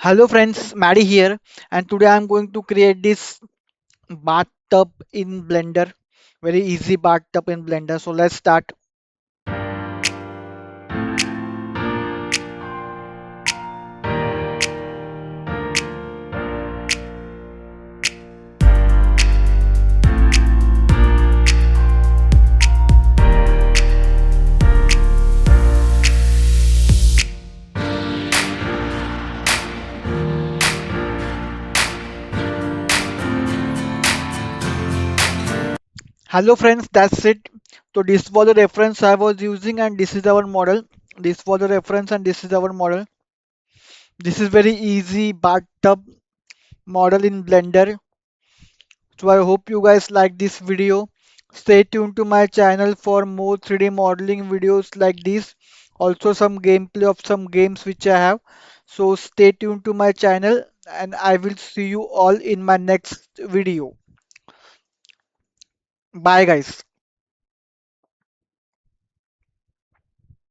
Hello friends, Maddie here, and today I'm going to create this bathtub in Blender. Very easy bathtub in Blender. So let's start. Hello friends, that's it. So this was the reference I was using, and this is our model. This was the reference, and this is our model. This is very easy bathtub model in Blender. So I hope you guys like this video. Stay tuned to my channel for more 3D modeling videos like this. Also some gameplay of some games which I have. So stay tuned to my channel and I will see you all in my next video. Bye guys.